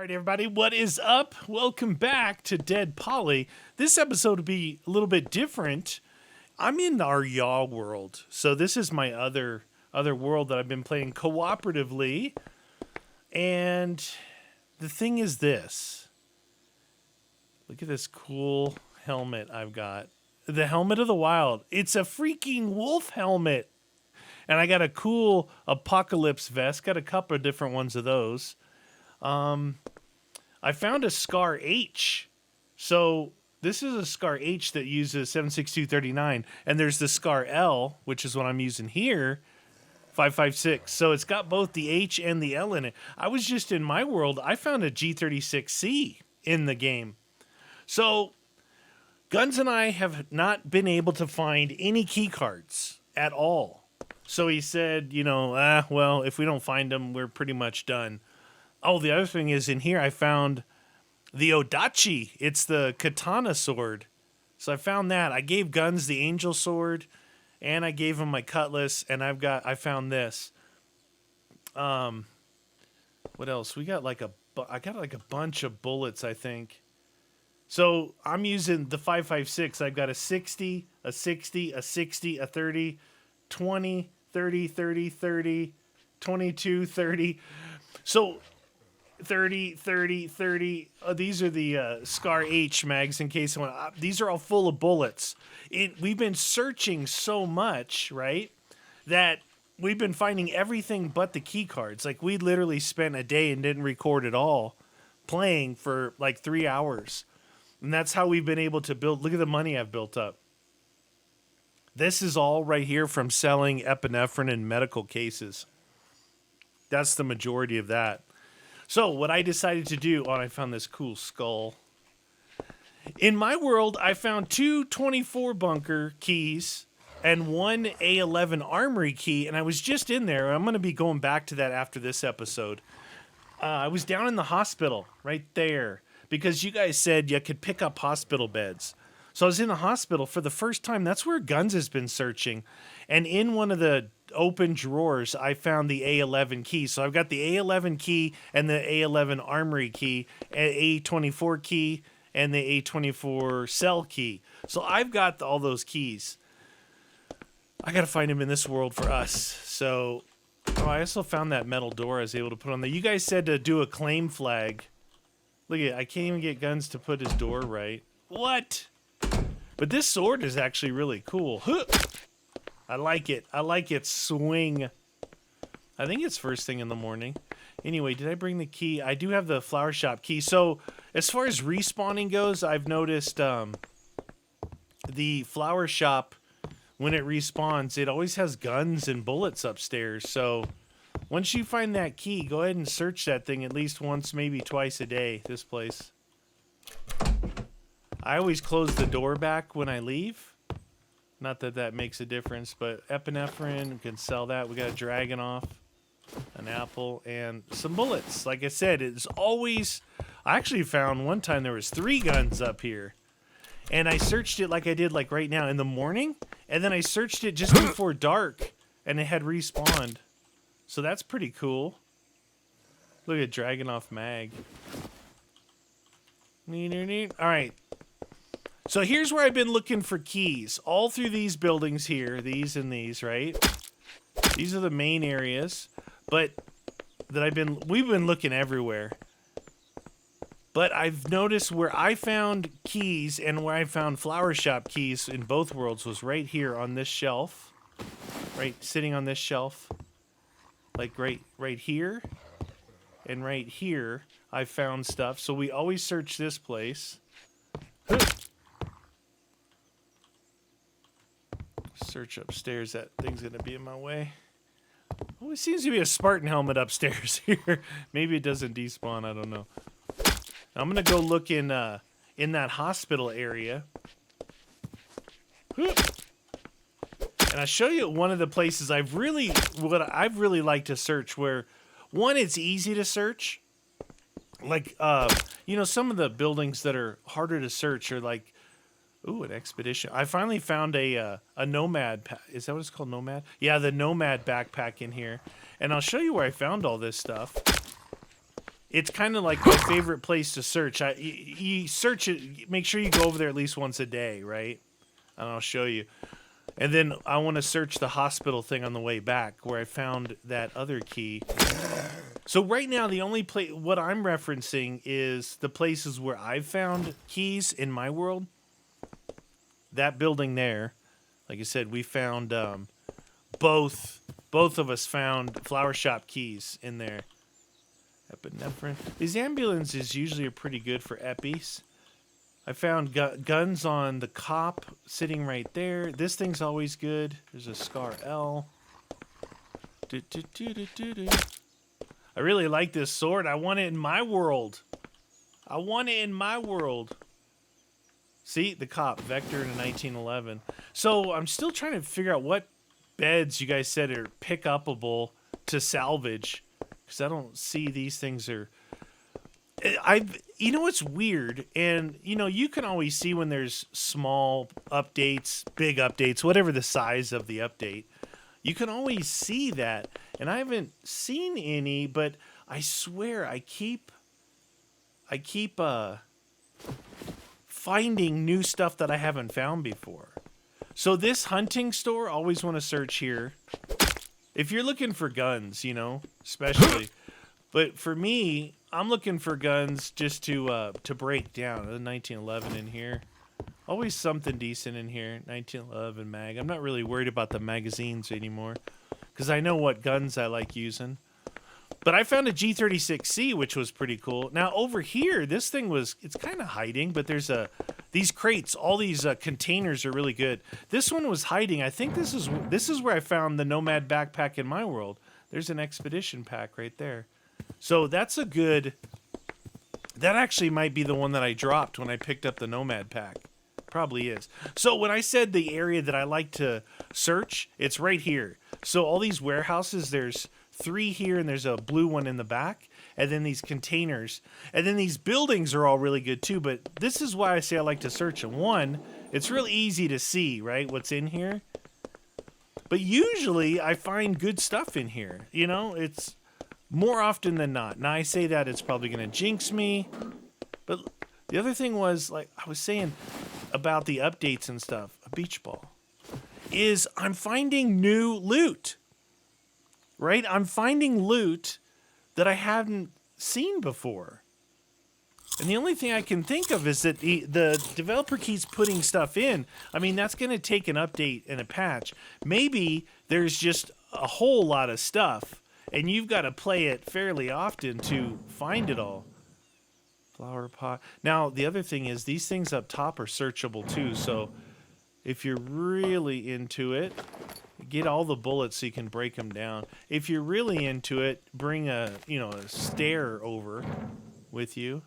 right, everybody, what is up? Welcome back to DEADPOLY. This episode will be a little bit different. I'm in our Yaw world, so this is my other world that I've been playing cooperatively. And the thing is this. Look at this cool helmet I've got. The Helmet of the Wild. It's a freaking wolf helmet. And I got a cool apocalypse vest. Got a couple of different ones of those. I found a Scar H. So this is a Scar H that uses 76239. And there's the Scar L, which is what I'm using here, 556. So it's got both the H and the L in it. I was just in my world, I found a G36C in the game. So Guns and I have not been able to find any key cards at all. So he said, well, if we don't find them, we're pretty much done. Oh, the other thing is in here, I found the Odachi. It's the katana sword. So I found that. I gave Guns the angel sword, and I gave him my cutlass, and I found this. What else? I got like a bunch of bullets, I think. So I'm using the 556. I've got a 60, a 60, a 60, a 30, 20, 30, 30, 30, 22, 30. So 30, 30, 30. These are the Scar H mags in case someone... these are all full of bullets. We've been searching so much, right, that we've been finding everything but the key cards. Like, we literally spent a day and didn't record at all playing for like 3 hours. And that's how we've been able to build... Look at the money I've built up. This is all right here from selling epinephrine in medical cases. That's the majority of that. So what I decided to do... Oh, I found this cool skull. In my world, I found 2 24 bunker keys and 1 A11 armory key. And I was just in there. I'm going to be going back to that after this episode. I was down in the hospital right there. Because you guys said you could pick up hospital beds. So I was in the hospital for the first time. That's where Guns has been searching. And in one of the open drawers, I found the A11 key. So I've got the A11 key and the A11 armory key, and A24 key, and the A24 cell key. So I've got all those keys. I got to find them in this world for us. So I also found that metal door I was able to put on there. You guys said to do a claim flag. Look at it. I can't even get Guns to put his door right. What? But this sword is actually really cool. I like it. I like its swing. I think it's first thing in the morning. Anyway, did I bring the key? I do have the flower shop key. So as far as respawning goes, I've noticed the flower shop, when it respawns, it always has guns and bullets upstairs. So... once you find that key, go ahead and search that thing at least once, maybe twice a day, this place. I always close the door back when I leave. Not that that makes a difference, but epinephrine, we can sell that. We got a dragon off, an apple, and some bullets. Like I said, it's always... I actually found one time there was 3 guns up here. And I searched it like I did like right now in the morning, and then I searched it just before dark, and it had respawned. So that's pretty cool. Look at Dragonoff Mag. Alright. So here's where I've been looking for keys. All through these buildings here. These and these, right? These are the main areas. But we've been looking everywhere. But I've noticed where I found keys and where I found flower shop keys in both worlds was right here on this shelf. Right, sitting on this shelf. Like right here and right here, I found stuff. So we always search this place. Search upstairs. That thing's going to be in my way. Oh, it seems to be a Spartan helmet upstairs here. Maybe it doesn't despawn. I don't know. I'm going to go look in that hospital area. And I'll show you one of the places I've really liked to search where, one, it's easy to search. Like, some of the buildings that are harder to search are like, ooh, an expedition. I finally found a Nomad. Is that what it's called, Nomad? Yeah, the Nomad backpack in here. And I'll show you where I found all this stuff. it's kind of like my favorite place to search. You search it, make sure you go over there at least once a day, right? And I'll show you. And then I want to search the hospital thing on the way back where I found that other key. So right now, the only place, what I'm referencing is the places where I've found keys in my world. That building there, like I said, we found both of us found flower shop keys in there. Epinephrine. These ambulances usually are pretty good for epis. I found guns on the cop sitting right there. This thing's always good. There's a Scar L. I really like this sword. I want it in my world. I want it in my world. See, the cop, Vector in 1911. So I'm still trying to figure out what beds you guys said are pick-upable to salvage. Because I don't see these things are... you know what's weird, and you know you can always see when there's small updates, big updates, whatever the size of the update. You can always see that, and I haven't seen any, but I swear I keep finding new stuff that I haven't found before. So this hunting store, always want to search here. If you're looking for guns, you know, especially. But for me, I'm looking for guns just to break down. The 1911 in here. Always something decent in here. 1911 mag. I'm not really worried about the magazines anymore because I know what guns I like using. But I found a G36C, which was pretty cool. Now over here, this thing it's kind of hiding, but there's these crates, all these containers are really good. This one was hiding. I think this is where I found the Nomad backpack in my world. There's an expedition pack right there. So that's a good... That actually might be the one that I dropped when I picked up the Nomad pack. Probably is. So when I said the area that I like to search, it's right here. So all these warehouses, there's 3 here and there's a blue one in the back. And then these containers. And then these buildings are all really good too. But this is why I say I like to search them. One, it's real easy to see, right, what's in here. But usually I find good stuff in here. You know, it's... more often than not. Now, I say that it's probably going to jinx me. But the other thing was, like I was saying about the updates and stuff, a beach ball, is I'm finding new loot. Right? I'm finding loot that I hadn't seen before. And the only thing I can think of is that the developer keeps putting stuff in. I mean, that's going to take an update and a patch. Maybe there's just a whole lot of stuff. And you've got to play it fairly often to find it all. Flower pot. Now, the other thing is these things up top are searchable too. So if you're really into it, get all the bullets so you can break them down. If you're really into it, bring a stair over with you.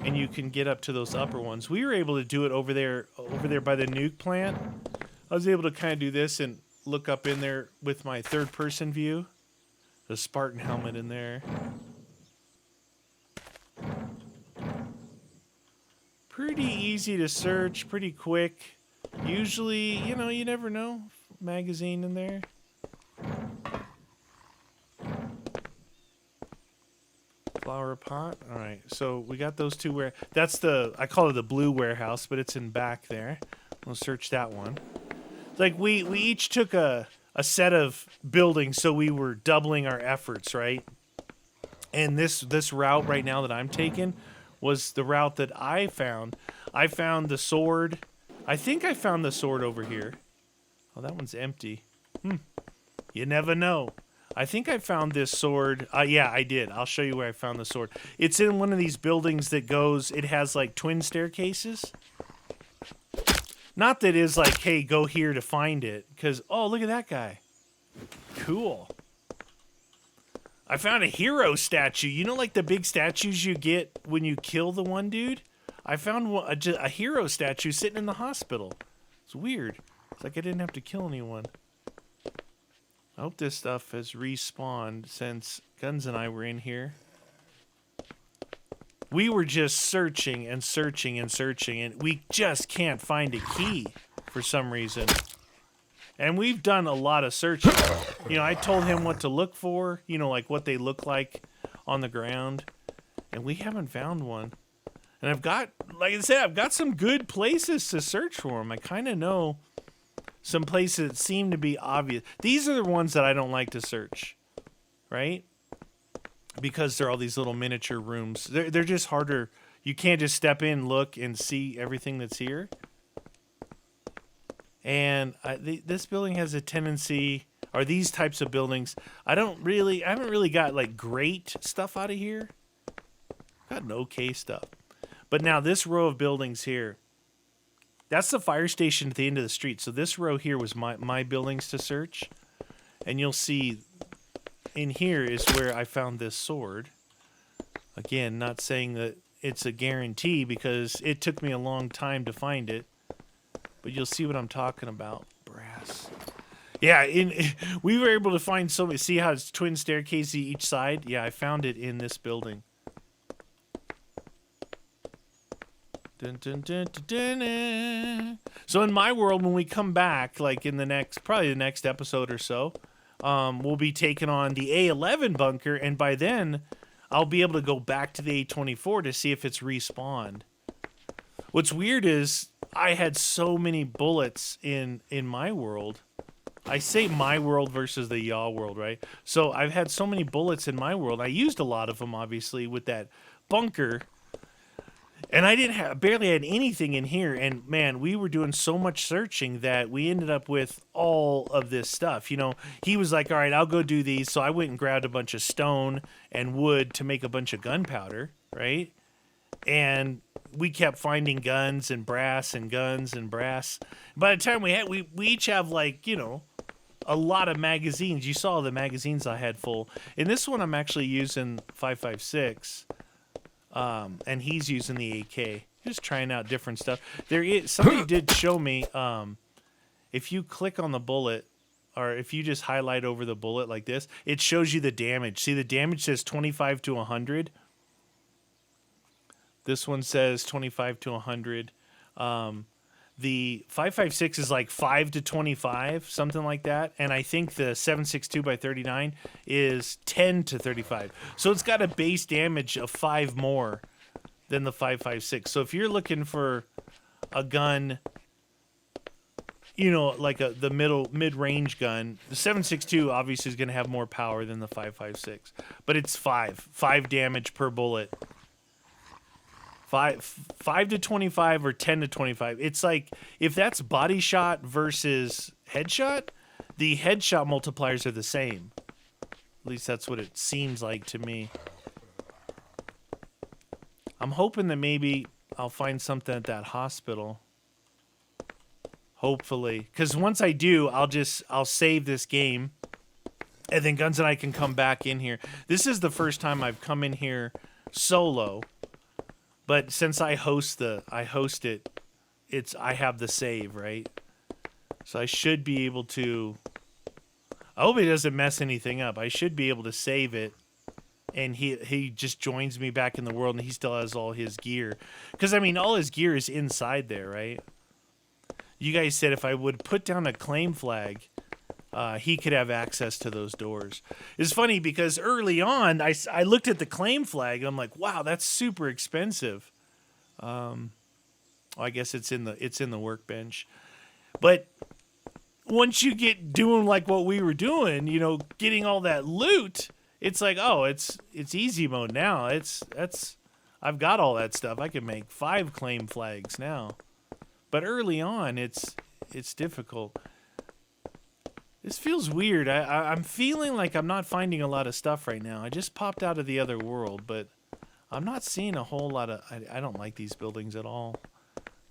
And you can get up to those upper ones. We were able to do it over there by the nuke plant. I was able to kind of do this and look up in there with my third-person view. The Spartan helmet in there. Pretty easy to search, pretty quick. Usually, you know, you never know. Magazine in there. Flower pot. All right, so we got those two that's I call it the blue warehouse, but it's in back there. We'll search that one. Like we each took a set of buildings, so we were doubling our efforts, right? And this route right now that I'm taking was the route that I found. I found the sword. I think I found the sword over here. Oh, that one's empty. You never know. I think I found this sword. Yeah, I did. I'll show you where I found the sword. It's in one of these buildings that it has like twin staircases. Not that it's like, hey, go here to find it. Because, oh, look at that guy. Cool. I found a hero statue. You know, like the big statues you get when you kill the one dude? I found a hero statue sitting in the hospital. It's weird. It's like I didn't have to kill anyone. I hope this stuff has respawned since Guns and I were in here. We were just searching and searching and searching, and we just can't find a key for some reason. And we've done a lot of searching. You know, I told him what to look for, you know, like what they look like on the ground, and we haven't found one. And I've got, like I said, I've got some good places to search for them. I kind of know some places that seem to be obvious. These are the ones that I don't like to search, right? Because they're all these little miniature rooms. They're just harder. You can't just step in, look, and see everything that's here. And this building has a tendency, or these types of buildings, I haven't really got like great stuff out of here. Got an okay stuff. But now this row of buildings here, that's the fire station at the end of the street. So this row here was my buildings to search. And you'll see in here is where I found this sword. Again, not saying that it's a guarantee because it took me a long time to find it. But you'll see what I'm talking about. Brass. Yeah, we were able to find so many. See how it's twin staircases each side? Yeah, I found it in this building. Dun, dun, dun, dun, dun, dun. So in my world, when we come back, like in probably the next episode or so, we'll be taking on the A11 bunker, and by then, I'll be able to go back to the A24 to see if it's respawned. What's weird is I had so many bullets in my world. I say my world versus the y'all world, right? So I've had so many bullets in my world. I used a lot of them, obviously, with that bunker. And I barely had anything in here. And man, we were doing so much searching that we ended up with all of this stuff. You know, he was like, all right, I'll go do these. So I went and grabbed a bunch of stone and wood to make a bunch of gunpowder, right? And we kept finding guns and brass and guns and brass. By the time we each have like, you know, a lot of magazines. You saw the magazines I had full. In this one, I'm actually using 5.56. And he's using the AK. Just trying out different stuff. Somebody did show me, if you click on the bullet, or if you just highlight over the bullet like this, it shows you the damage. See, the damage says 25 to 100. This one says 25 to 100. The 5.56 is like 5 to 25, something like that. And I think the 7.62 by 39 is 10 to 35. So it's got a base damage of 5 more than the 5.56. So if you're looking for a gun, you know, like the mid-range gun, the 7.62 obviously is going to have more power than the 5.56. But it's 5 damage per bullet. 5 to 25 or 10 to 25. It's like, if that's body shot versus headshot, the headshot multipliers are the same. At least that's what it seems like to me. I'm hoping that maybe I'll find something at that hospital. Hopefully. Because once I do, I'll save this game. And then Guns and I can come back in here. This is the first time I've come in here solo. But since I host it, I have the save, right? So I should be able to, I hope it doesn't mess anything up. I should be able to save it, and he just joins me back in the world, and he still has all his gear. Because, I mean, all his gear is inside there, right? You guys said if I would put down a claim flag, he could have access to those doors. It's funny because early on, I looked at the claim flag. I'm like, wow, that's super expensive. Well, I guess it's in the workbench. But once you get doing like what we were doing, you know, getting all that loot, it's like, oh, it's easy mode now. I've got all that stuff. I can make 5 claim flags now. But early on, it's difficult. This feels weird. I'm feeling like I'm not finding a lot of stuff right now. I just popped out of the other world, but I'm not seeing a whole lot of... I don't like these buildings at all.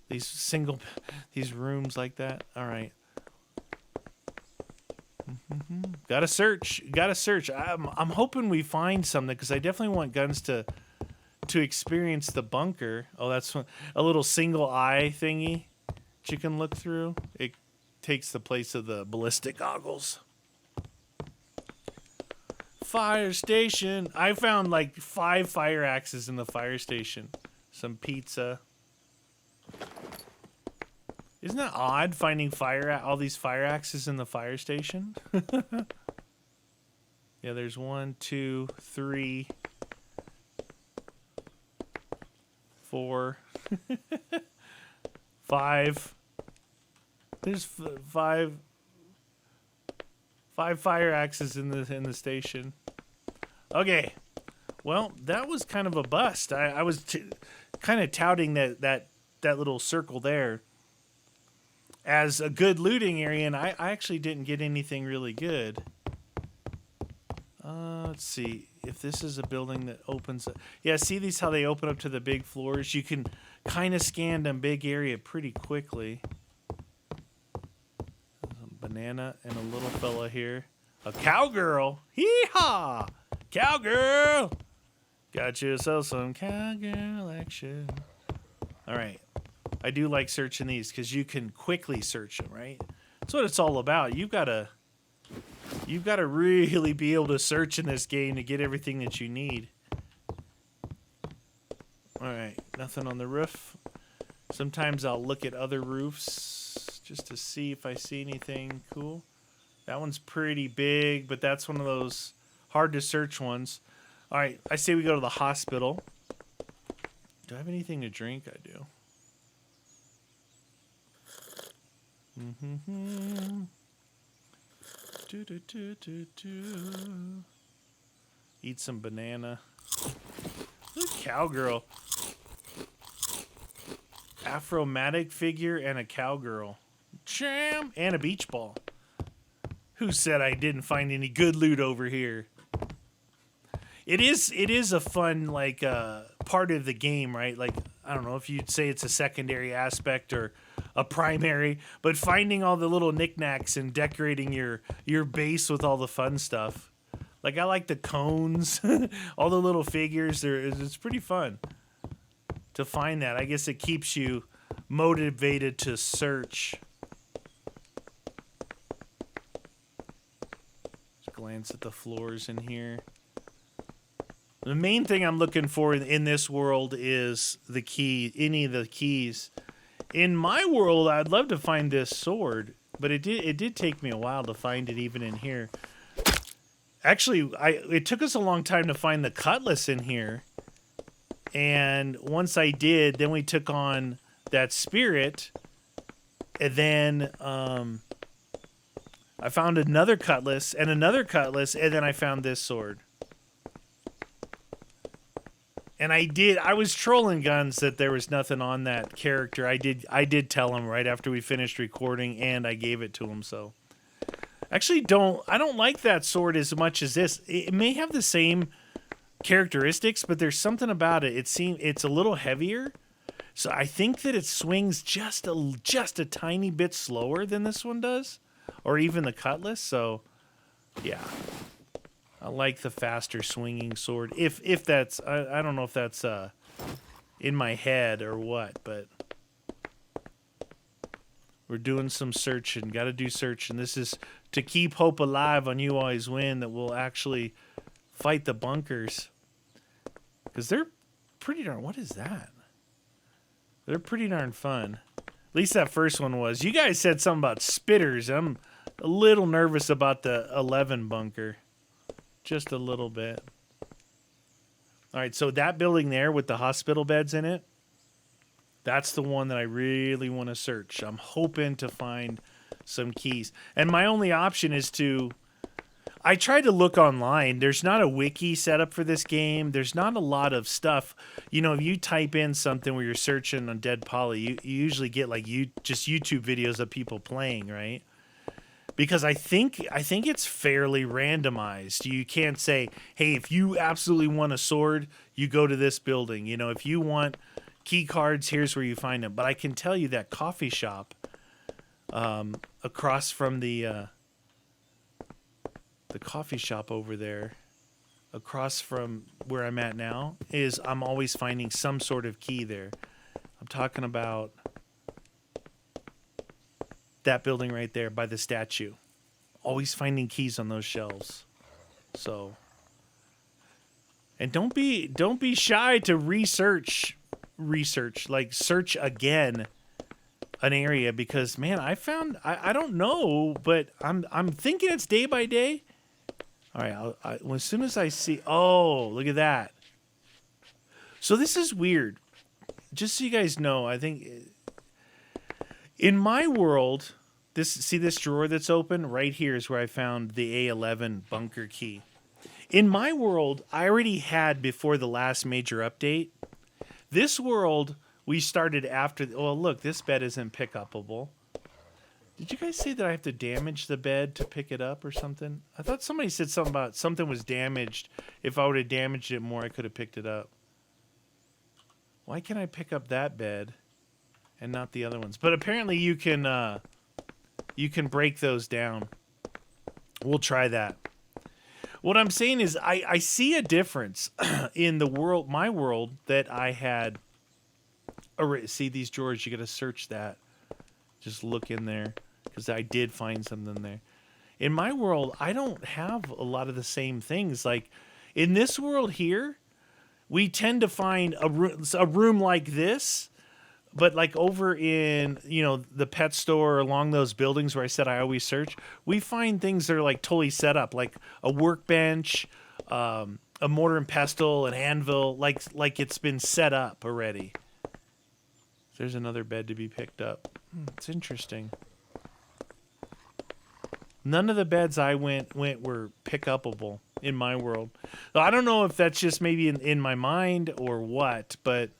These rooms like that. All right. Gotta search. I'm hoping we find something, because I definitely want Guns to experience the bunker. Oh, that's a little single eye thingy that you can look through. It takes the place of the ballistic goggles. Fire station. I found like 5 fire axes in the fire station. Some pizza. Isn't that odd finding all these fire axes in the fire station? Yeah, there's 1, 2, 3. 4, 5. There's 5 fire axes in the station. Okay. Well, that was kind of a bust. I was kind of touting that little circle there as a good looting area, and I actually didn't get anything really good. Let's see if this is a building that opens up. Yeah, see these how they open up to the big floors? You can kind of scan a big area pretty quickly. A banana and a little fella here. A cowgirl. Hee-haw! Cowgirl! Got yourself some cowgirl action. All right. I do like searching these because you can quickly search them, right? That's what it's all about. You've got to really be able to search in this game to get everything that you need. All right. Nothing on the roof. Sometimes I'll look at other roofs just to see if I see anything cool. That one's pretty big, but that's one of those hard to search ones. All right, I say we go to the hospital. Do I have anything to drink? I do. Eat some banana. Look, cowgirl. Afromatic figure and a cowgirl. Jam! And a beach ball. Who said I didn't find any good loot over here? It is a fun like part of the game, right? Like I don't know if you'd say it's a secondary aspect or a primary, but finding all the little knickknacks and decorating your base with all the fun stuff. Like I like the cones, all the little figures. It's pretty fun to find that. I guess it keeps you motivated to search. Just glance at the floors in here. The main thing I'm looking for in this world is the key, any of the keys. In my world, I'd love to find this sword, but it did take me a while to find it even in here. Actually, it took us a long time to find the cutlass in here. And once I did, then we took on that spirit. And then I found another cutlass, and then I found this sword. And I was trolling Guns that there was nothing on that character. I did tell him right after we finished recording, and I gave it to him. So, actually, I don't like that sword as much as this. It may have the same characteristics, but there's something about it. It's a little heavier, so I think that it swings just a tiny bit slower than this one does, or even the cutlass. So, yeah. I like the faster swinging sword. If that's, I don't know if that's in my head or what, but we're doing some searching. Got to do searching. This is to keep hope alive on You Always Win that we'll actually fight the bunkers. Because they're pretty darn, what is that? They're pretty darn fun. At least that first one was. You guys said something about spitters. I'm a little nervous about the 11 bunker. Just a little bit. All right, so that building there with the hospital beds in it, that's the one that I really want to search. I'm hoping to find some keys. And my only option is I tried to look online. There's not a wiki set up for this game. There's not a lot of stuff. You know, if you type in something where you're searching on DEADPOLY, you usually get like just YouTube videos of people playing, right? Because I think it's fairly randomized. You can't say, hey, if you absolutely want a sword, you go to this building. You know, if you want key cards, here's where you find them. But I can tell you that coffee shop across from the coffee shop over there, across from where I'm at now, I'm always finding some sort of key there. I'm talking about that building right there by the statue. Always finding keys on those shelves. So, and don't be shy to research, like search again an area, because man, I don't know, but I'm thinking it's day by day. All right, as soon as I see, oh, look at that. So this is weird. just so you guys know, I think in my world, this drawer that's open right here is where I found the A11 bunker key. In my world, I already had before the last major update. This world we started after. Oh, look, this bed isn't pick upable. Did you guys say that I have to damage the bed to pick it up or something? I thought somebody said something about something was damaged. If I would have damaged it more, I could have picked it up. Why can't I pick up that bed and not the other ones? But apparently you can break those down. We'll try that. What I'm saying is I see a difference in the world, my world, that I had. See these drawers, you got to search that. Just look in there. Because I did find something there. In my world, I don't have a lot of the same things. Like, in this world here, we tend to find a room like this, but like over in, the pet store along those buildings where I said I always search, we find things that are like totally set up, like a workbench, a mortar and pestle, an anvil, like it's been set up already. There's another bed to be picked up. It's interesting. None of the beds I went were pick upable in my world. So I don't know if that's just maybe in my mind or what, but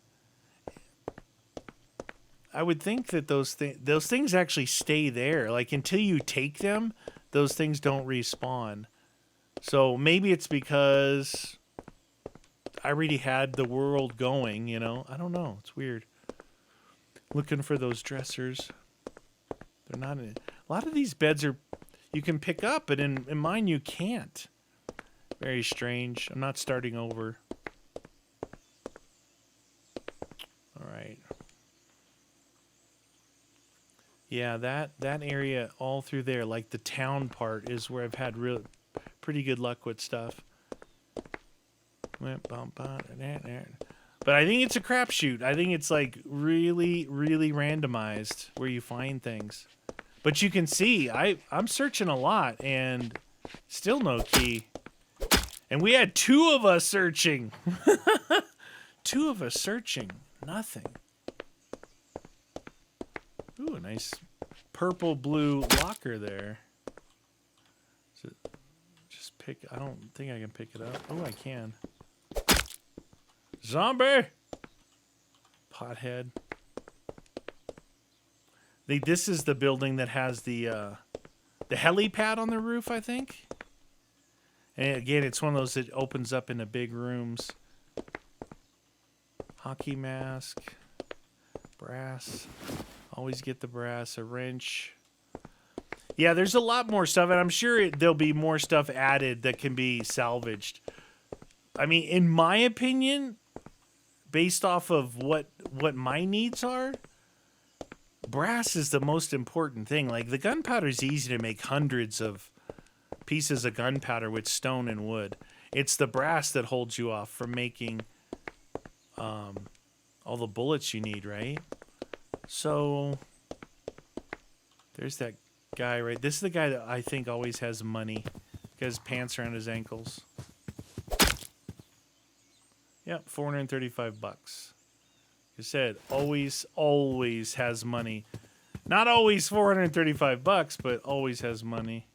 I would think that those things actually stay there. Like until you take them, those things don't respawn. So maybe it's because I already had the world going, I don't know. It's weird. Looking for those dressers. They're not in. A lot of these beds you can pick up, but in mine you can't. Very strange. I'm not starting over. All right. Yeah, that area all through there, like the town part, is where I've had pretty good luck with stuff. But I think it's a crapshoot. I think it's like really, really randomized where you find things. But you can see, I'm searching a lot and still no key. And we had two of us searching. Two of us searching. Nothing. Ooh, a nice purple-blue locker there. Just pick... I don't think I can pick it up. Oh, I can. Zombie! Pothead. This is the building that has the helipad on the roof, I think. And again, it's one of those that opens up into big rooms. Hockey mask. Brass. Always get the brass. A wrench. Yeah, there's a lot more stuff, and I'm sure there'll be more stuff added that can be salvaged. I mean, in my opinion, based off of what my needs are, brass is the most important thing. Like, the gunpowder is easy to make hundreds of pieces of gunpowder with stone and wood. It's the brass that holds you off from making all the bullets you need, right? So, there's that guy, right? This is the guy that I think always has money. Got his pants around his ankles. Yep, $435. Like I said, always has money. Not always $435, but always has money.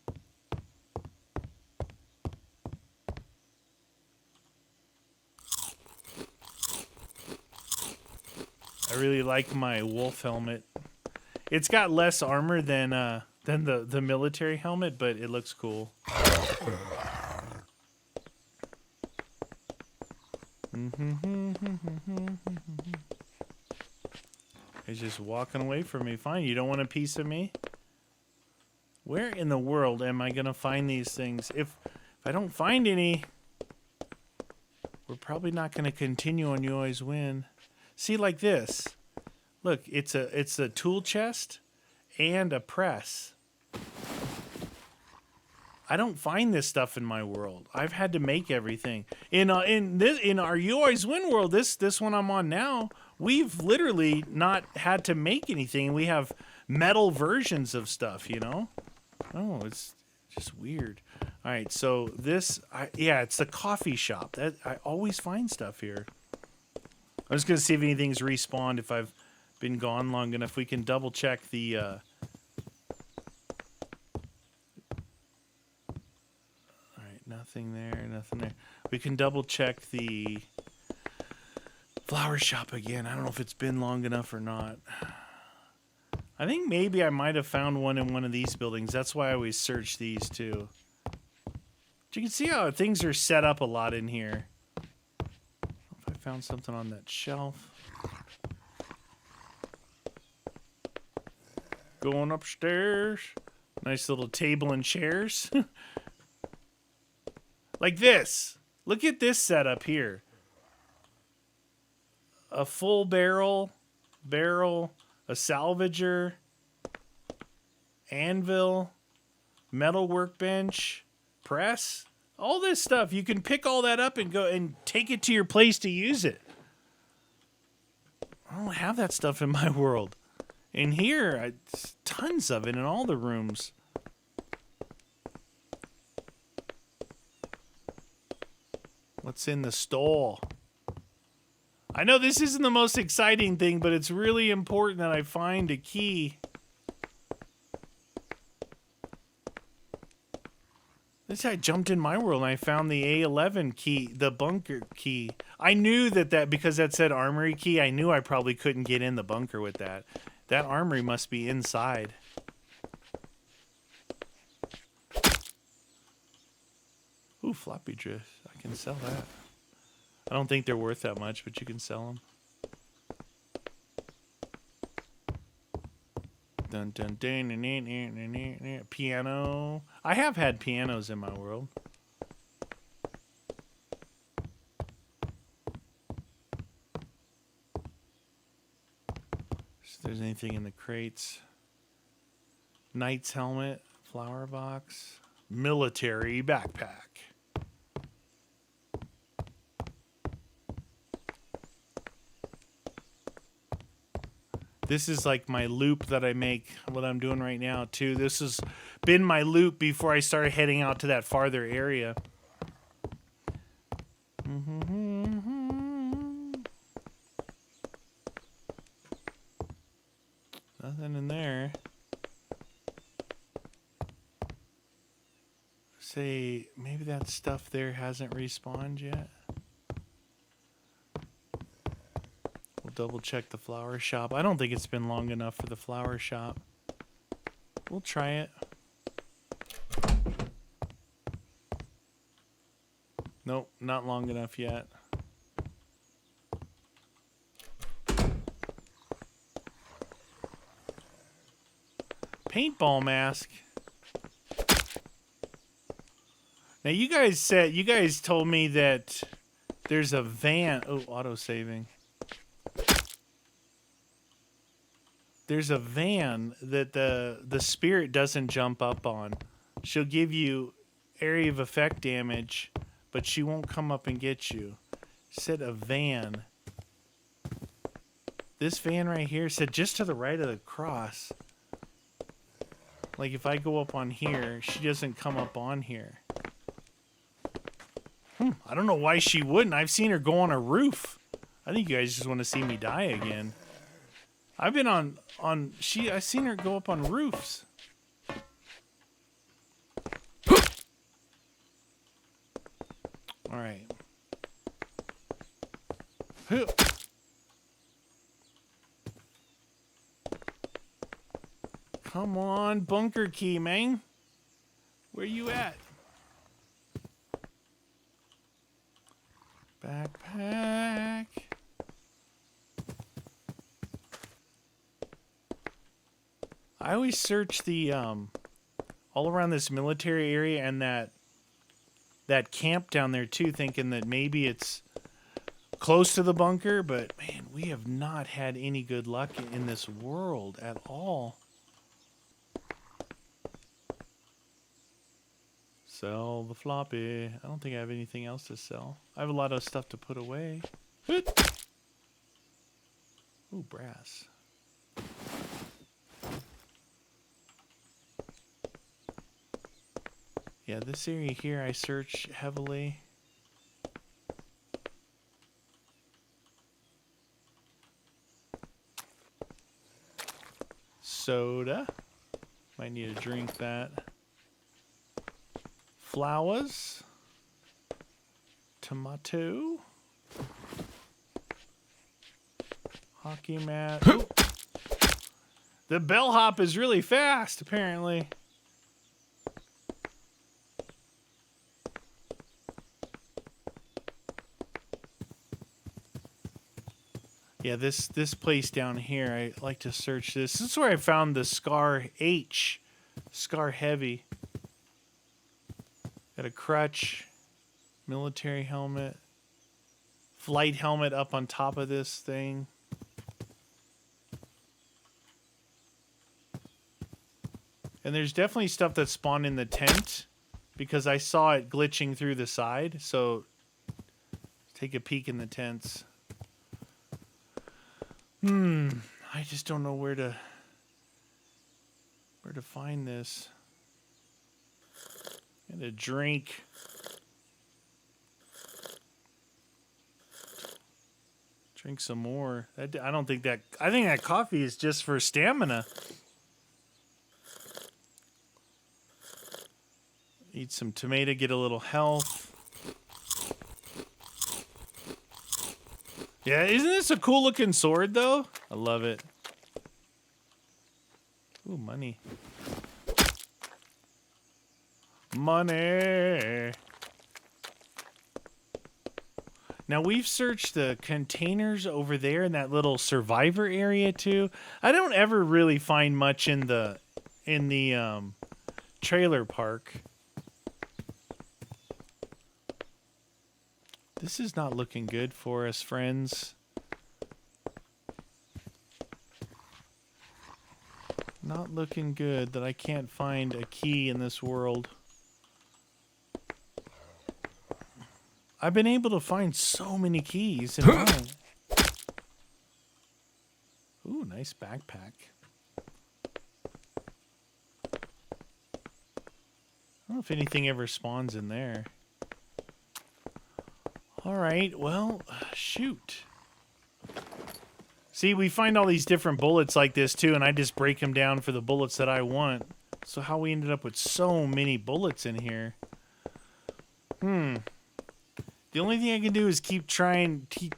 I really like my wolf helmet. It's got less armor than the military helmet, but it looks cool. He's just walking away from me. Fine, you don't want a piece of me? Where in the world am I gonna find these things? If I don't find any, we're probably not gonna continue on You Always Win. See, like this. Look, it's a tool chest and a press. I don't find this stuff in my world. I've had to make everything. In our You Always Win world, this one I'm on now, we've literally not had to make anything. We have metal versions of stuff, you know? Oh, it's just weird. All right, so this, it's the coffee shop. I always find stuff here. I'm just gonna see if anything's respawned if I've been gone long enough. We can double check the alright, nothing there, nothing there. We can double check the flower shop again. I don't know if it's been long enough or not. I think maybe I might have found one in one of these buildings. That's why I always search these too. But you can see how things are set up a lot in here. If I found something on that shelf. Going upstairs. Nice little table and chairs. Like this. Look at this setup here. A full barrel, a salvager, anvil, metal workbench, press. All this stuff. You can pick all that up and go and take it to your place to use it. I don't have that stuff in my world. In here, tons of it in all the rooms. What's in the store? I know this isn't the most exciting thing, but it's really important that I find a key. This guy jumped in my world and I found the A11 key, the bunker key. I knew that because that said armory key, I knew I probably couldn't get in the bunker with that. That armory must be inside. Ooh, floppy drift. I can sell that. I don't think they're worth that much, but you can sell them. Dun dun dun. Piano. I have had pianos in my world. If there's anything in the crates. Knight's helmet, flower box, military backpack. This is like my loop that I make, what I'm doing right now, too. This has been my loop before I started heading out to that farther area. Nothing in there. Say, maybe that stuff there hasn't respawned yet. Double check the flower shop. I don't think it's been long enough for the flower shop. We'll try it. Nope, not long enough yet. Paintball mask. Now you guys told me that there's a van. Oh, auto saving. There's a van that the spirit doesn't jump up on. She'll give you area of effect damage, but she won't come up and get you. Said a van. This van right here said just to the right of the cross. Like if I go up on here, she doesn't come up on here. I don't know why she wouldn't. I've seen her go on a roof. I think you guys just want to see me die again. I've been I've seen her go up on roofs. All right. Come on, bunker key, man. Where you at? Backpack. I always search the all around this military area and that camp down there too, thinking that maybe it's close to the bunker, but man, we have not had any good luck in this world at all. Sell the floppy. I don't think I have anything else to sell. I have a lot of stuff to put away. Ooh, brass. Yeah, this area here I search heavily. soda. Might need to drink that. Flowers. Tomato. Hockey mat. Ooh. The bellhop is really fast, apparently. Yeah, this place down here, I like to search this. This is where I found the Scar H. Scar Heavy. Got a crutch. Military helmet. Flight helmet up on top of this thing. And there's definitely stuff that spawned in the tent because I saw it glitching through the side. So take a peek in the tents. I just don't know where to find this. And a drink. Drink some more. I don't think that. I think that coffee is just for stamina. Eat some tomato, get a little health. Yeah, isn't this a cool looking sword though? I love it. Ooh, money. Money. Now we've searched the containers over there in that little survivor area too. I don't ever really find much in the trailer park. This is not looking good for us, friends. Not looking good that I can't find a key in this world. I've been able to find so many keys in mine. Ooh, nice backpack. I don't know if anything ever spawns in there. All right, well, shoot. See, we find all these different bullets like this too, and I just break them down for the bullets that I want. So how we ended up with so many bullets in here. The only thing I can do is keep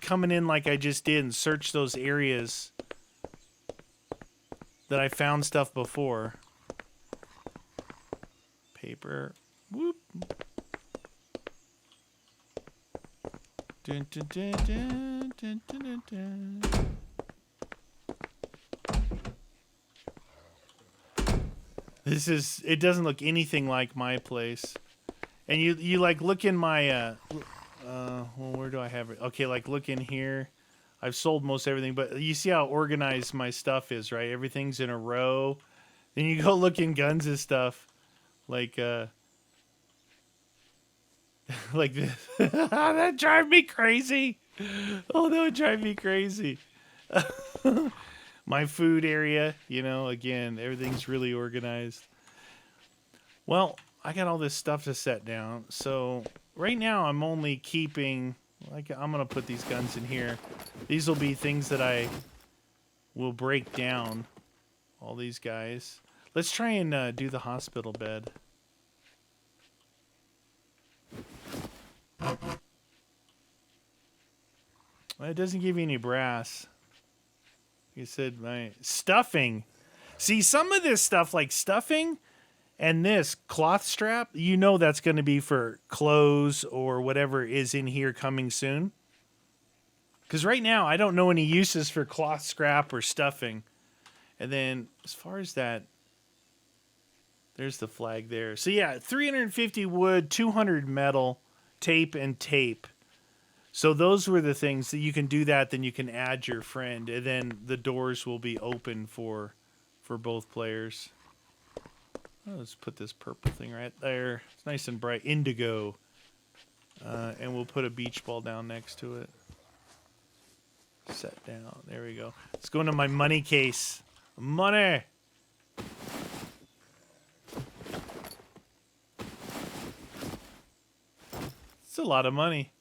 coming in like I just did and search those areas that I found stuff before. Paper. Whoop. Dun, dun, dun, dun, dun, dun, dun. It doesn't look anything like my place. And you like look in my, well, where do I have it? Okay, like look in here. I've sold most everything, but you see how organized my stuff is, right? Everything's in a row. Then you go look in guns and stuff. Like like this. That drive me crazy. Oh, that would drive me crazy. My food area, you know, again, everything's really organized. Well, I got all this stuff to set down. So right now I'm only keeping, like, I'm going to put these guns in here. These will be things that I will break down. All these guys. Let's try and do the hospital bed. Well, it doesn't give you any brass. Like I said, my stuffing. See, some of this stuff, like stuffing and this cloth strap, you know that's going to be for clothes or whatever is in here coming soon. Because right now, I don't know any uses for cloth scrap or stuffing. And then, as far as that, there's the flag there. So yeah, 350 wood, 200 metal, tape, and tape. So those were the things that you can do that, then you can add your friend, and then the doors will be open for both players. Oh, let's put this purple thing right there. It's nice and bright, indigo. And we'll put a beach ball down next to it. Set down. There we go. Let's go into my money case. Money! It's a lot of money.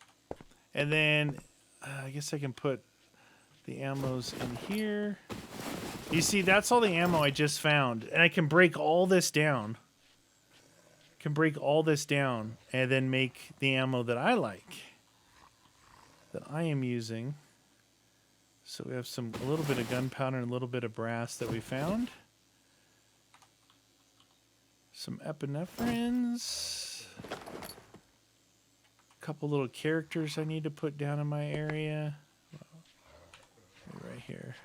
And then I guess I can put the ammos in here. You see, that's all the ammo I just found. And I can break all this down. Can break all this down and then make the ammo that I like. That I am using. So we have a little bit of gunpowder and a little bit of brass that we found. Some epinephrines. A couple little characters I need to put down in my area. Right here.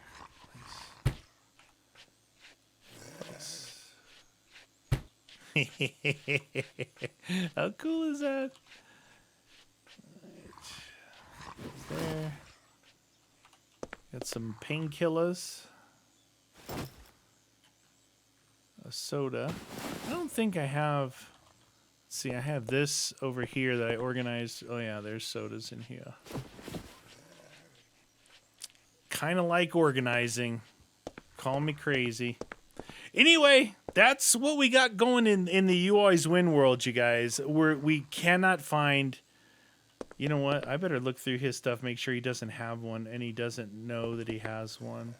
How cool is that? Right. There. Got some painkillers. A soda. I don't think I have... Let's see, I have this over here that I organized. Oh yeah, there's sodas in here. Kind of like organizing. Call me crazy. Anyway, that's what we got going in the You Always Win world, you guys. We cannot find... You know what? I better look through his stuff, make sure he doesn't have one, and he doesn't know that he has one.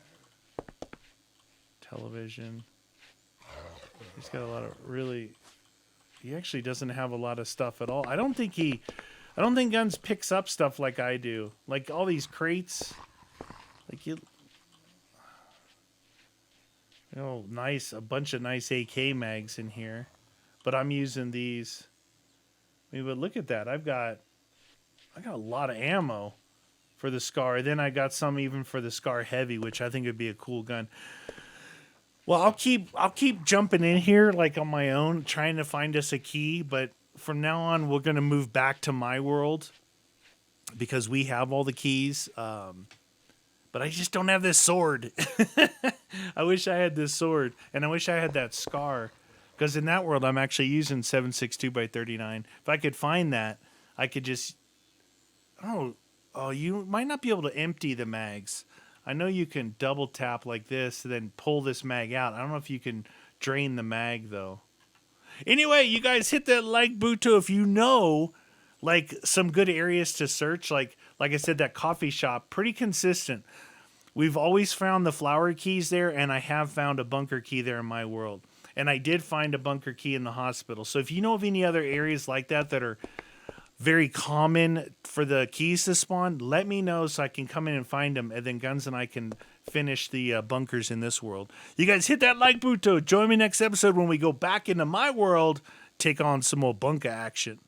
Television. He's got a lot of really... He actually doesn't have a lot of stuff at all. I don't think Guns picks up stuff like I do. Like all these crates. Like you know, nice, a bunch of nice AK mags in here. But I'm using these. I mean, but look at that. I got a lot of ammo for the SCAR. Then I got some even for the SCAR Heavy, which I think would be a cool gun. Well, I'll keep jumping in here like on my own, trying to find us a key. But from now on, we're going to move back to my world because we have all the keys. But I just don't have this sword. I wish I had this sword, and I wish I had that SCAR. Because in that world, I'm actually using 7.62x39. If I could find that, I could just... Oh, you might not be able to empty the mags. I know you can double tap like this and then pull this mag out. I don't know if you can drain the mag, though. Anyway, you guys hit that like button if you know like some good areas to search. Like I said, that coffee shop, pretty consistent. We've always found the flower keys there, and I have found a bunker key there in my world. And I did find a bunker key in the hospital. So if you know of any other areas like that are very common for the keys to spawn, let me know so I can come in and find them, and then Guns and I can finish the bunkers in this world. You guys hit that like button. Join me next episode when we go back into my world, take on some more bunker action.